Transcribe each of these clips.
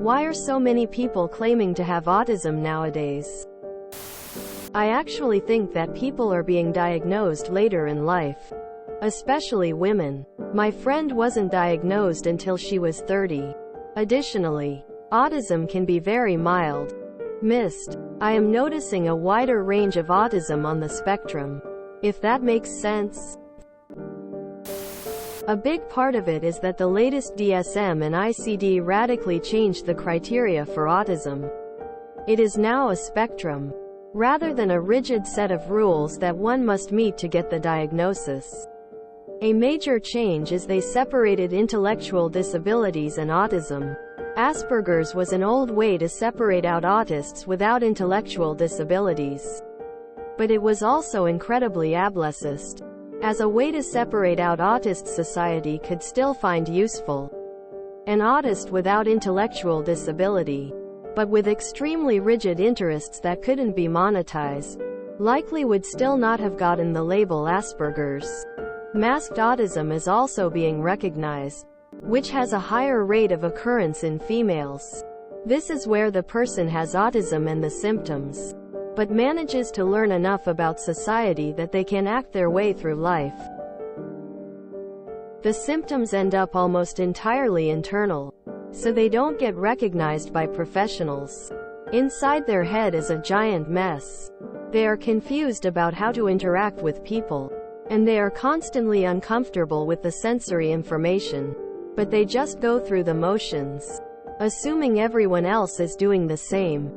Why are so many people claiming to have autism nowadays? I actually think that people are being diagnosed later in life. Especially women. My friend wasn't diagnosed until she was 30. Additionally, autism can be very mild. Missed. I am noticing a wider range of autism on the spectrum. If that makes sense. A big part of it is that the latest DSM and ICD radically changed the criteria for autism. It is now a spectrum, rather than a rigid set of rules that one must meet to get the diagnosis. A major change is they separated intellectual disabilities and autism. Asperger's was an old way to separate out autists without intellectual disabilities. But it was also incredibly ableist. As a way to separate out autists, society could still find useful an autist without intellectual disability, but with extremely rigid interests that couldn't be monetized, likely would still not have gotten the label Asperger's. Masked autism is also being recognized, which has a higher rate of occurrence in females. This is where the person has autism and the symptoms, but manages to learn enough about society that they can act their way through life. The symptoms end up almost entirely internal, so they don't get recognized by professionals. Inside their head is a giant mess. They are confused about how to interact with people, and they are constantly uncomfortable with the sensory information, but they just go through the motions, assuming everyone else is doing the same.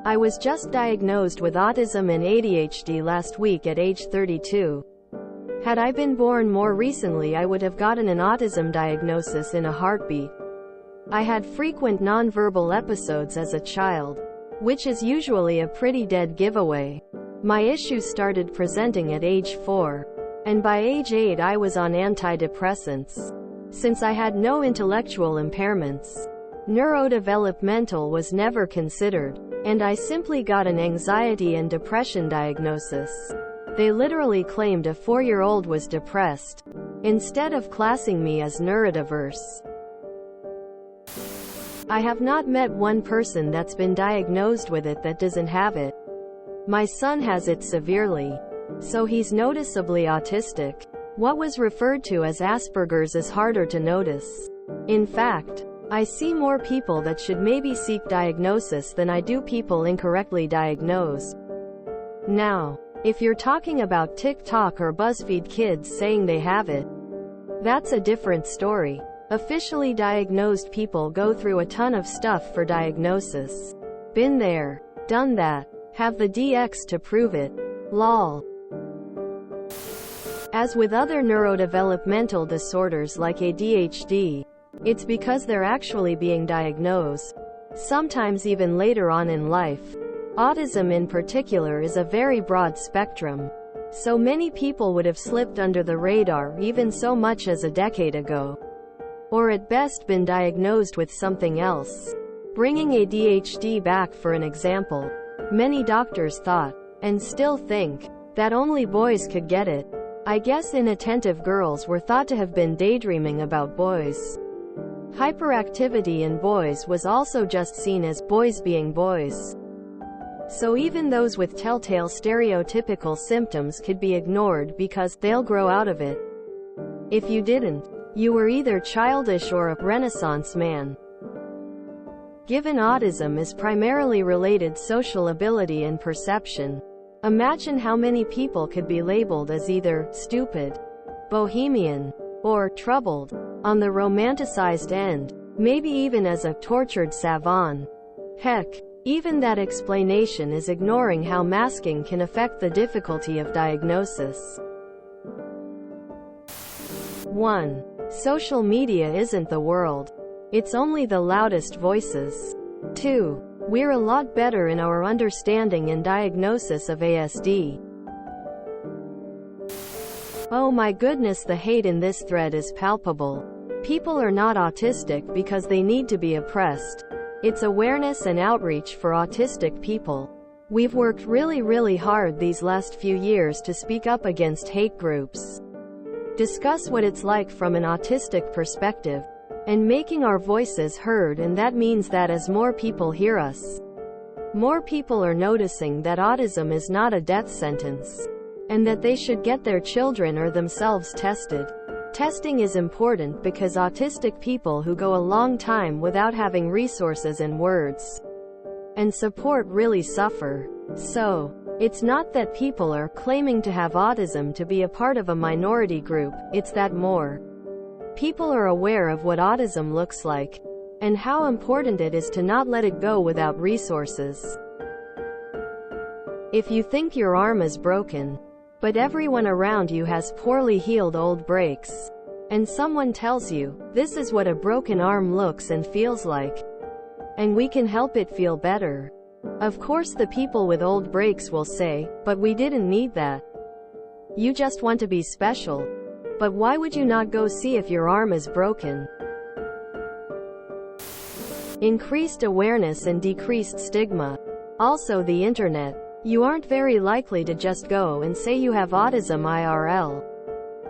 I was just diagnosed with autism and ADHD last week at age 32. Had I been born more recently, I would have gotten an autism diagnosis in a heartbeat. I had frequent nonverbal episodes as a child, which is usually a pretty dead giveaway. My issues started presenting at age 4, and by age 8 I was on antidepressants. Since I had no intellectual impairments, neurodevelopmental was never considered, and I simply got an anxiety and depression diagnosis. They literally claimed a 4-year-old was depressed, instead of classing me as neurodiverse. I have not met one person that's been diagnosed with it that doesn't have it. My son has it severely, so he's noticeably autistic. What was referred to as Asperger's is harder to notice. In fact, I see more people that should maybe seek diagnosis than I do people incorrectly diagnosed. Now, if you're talking about TikTok or BuzzFeed kids saying they have it, that's a different story. Officially diagnosed people go through a ton of stuff for diagnosis. Been there, done that, have the DX to prove it. Lol. As with other neurodevelopmental disorders like ADHD, it's because they're actually being diagnosed, sometimes even later on in life. Autism in particular is a very broad spectrum, so many people would have slipped under the radar even so much as a decade ago, or at best been diagnosed with something else. Bringing ADHD back for an example, many doctors thought, and still think, that only boys could get it. I guess inattentive girls were thought to have been daydreaming about boys. Hyperactivity in boys was also just seen as boys being boys. So even those with telltale stereotypical symptoms could be ignored because they'll grow out of it. If you didn't, you were either childish or a Renaissance man. Given autism is primarily related social ability and perception, imagine how many people could be labeled as either stupid, bohemian, or troubled, on the romanticized end, maybe even as a tortured savant. Heck, even that explanation is ignoring how masking can affect the difficulty of diagnosis. 1. Social media isn't the world. It's only the loudest voices. 2. We're a lot better in our understanding and diagnosis of ASD. Oh my goodness, the hate in this thread is palpable. People are not autistic because they need to be oppressed. It's awareness and outreach for autistic people. We've worked really hard these last few years to speak up against hate groups. Discuss what it's like from an autistic perspective. and making our voices heard, and that means that as more people hear us, more people are noticing that autism is not a death sentence, and that they should get their children or themselves tested. Testing is important because autistic people who go a long time without having resources and words and support really suffer. So, it's not that people are claiming to have autism to be a part of a minority group, it's that more people are aware of what autism looks like, and how important it is to not let it go without resources. If you think your arm is broken, but everyone around you has poorly healed old breaks, and someone tells you, this is what a broken arm looks and feels like, and we can help it feel better. Of course the people with old breaks will say, but we didn't need that. You just want to be special. But why would you not go see if your arm is broken? Increased awareness and decreased stigma. Also the internet. You aren't very likely to just go and say you have autism IRL.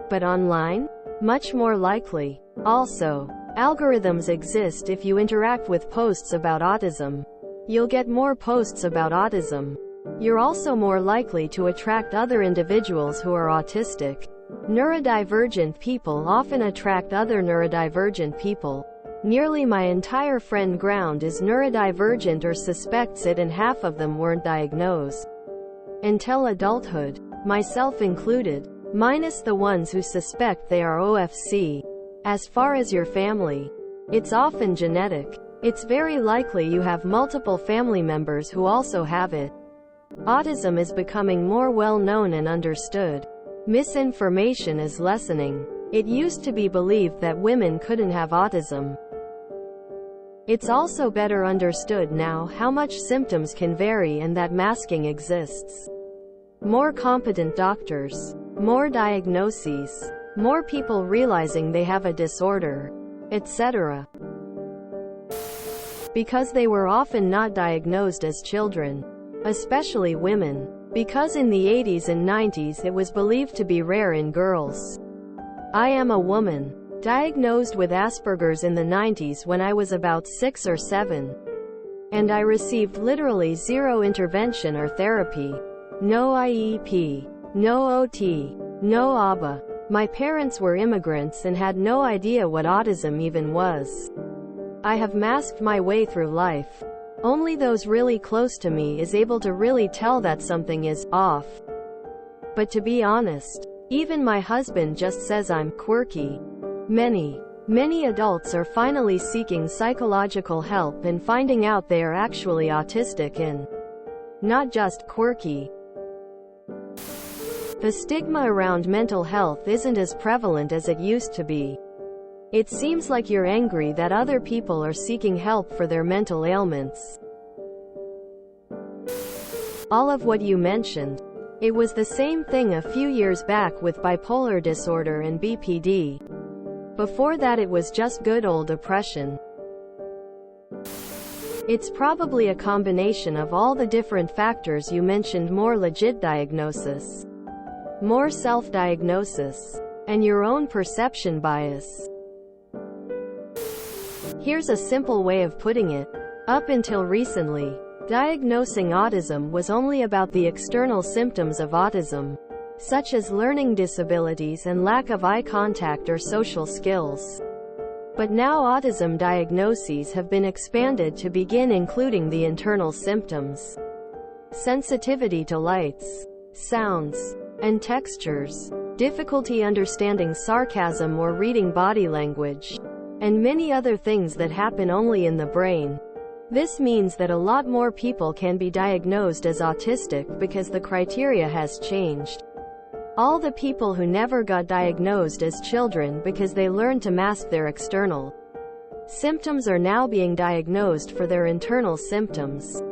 But online? Much more likely. Also, algorithms exist. If you interact with posts about autism, you'll get more posts about autism. You're also more likely to attract other individuals who are autistic. Neurodivergent people often attract other neurodivergent people. Nearly my entire friend ground is neurodivergent or suspects it, and half of them weren't diagnosed until adulthood, myself included, minus the ones who suspect they are OFC. As far as your family, it's often genetic. It's very likely you have multiple family members who also have it. Autism is becoming more well known and understood. Misinformation is lessening. It used to be believed that women couldn't have autism. It's also better understood now how much symptoms can vary and that masking exists. More competent doctors, more diagnoses, more people realizing they have a disorder, etc. Because they were often not diagnosed as children, especially women. Because in the 80s and 90s it was believed to be rare in girls. I am a woman, diagnosed with Asperger's in the 90s when I was about 6 or 7. And I received literally zero intervention or therapy. No IEP, no OT, no ABA. My parents were immigrants and had no idea what autism even was. I have masked my way through life. Only those really close to me is able to really tell that something is off. But to be honest, even my husband just says I'm quirky. Many adults are finally seeking psychological help and finding out they are actually autistic and not just quirky. The stigma around mental health isn't as prevalent as it used to be. It seems like you're angry that other people are seeking help for their mental ailments. All of what you mentioned. It was the same thing a few years back with bipolar disorder and BPD. Before that it was just good old depression. It's probably a combination of all the different factors you mentioned: more legit diagnosis, more self-diagnosis, and your own perception bias. Here's a simple way of putting it. Up until recently, diagnosing autism was only about the external symptoms of autism, such as learning disabilities and lack of eye contact or social skills. But now autism diagnoses have been expanded to begin including the internal symptoms: sensitivity to lights, sounds, and textures, difficulty understanding sarcasm or reading body language, and many other things that happen only in the brain. This means that a lot more people can be diagnosed as autistic because the criteria has changed. All the people who never got diagnosed as children because they learned to mask their external symptoms are now being diagnosed for their internal symptoms.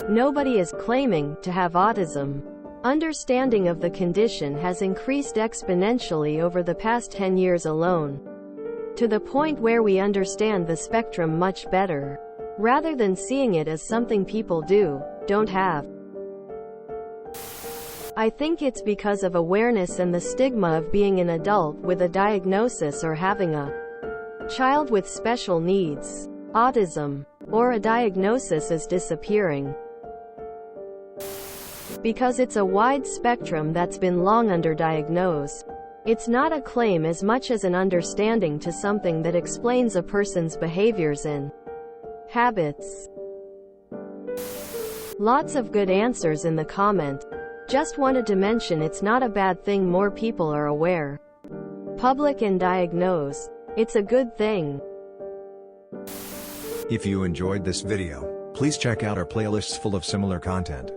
Nobody is claiming to have autism. Understanding of the condition has increased exponentially over the past 10 years alone, to the point where we understand the spectrum much better, rather than seeing it as something people don't have. I think it's because of awareness and the stigma of being an adult with a diagnosis or having a child with special needs, autism, or a diagnosis is disappearing. Because it's a wide spectrum that's been long underdiagnosed. It's not a claim as much as an understanding to something that explains a person's behaviors and habits. Lots of good answers in the comment. Just wanted to mention it's not a bad thing more people are aware, public and diagnosed. It's a good thing. If you enjoyed this video, please check out our playlists full of similar content.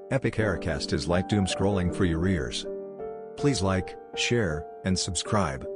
Epic Haircast is like doom scrolling for your ears. Please like, share, and subscribe.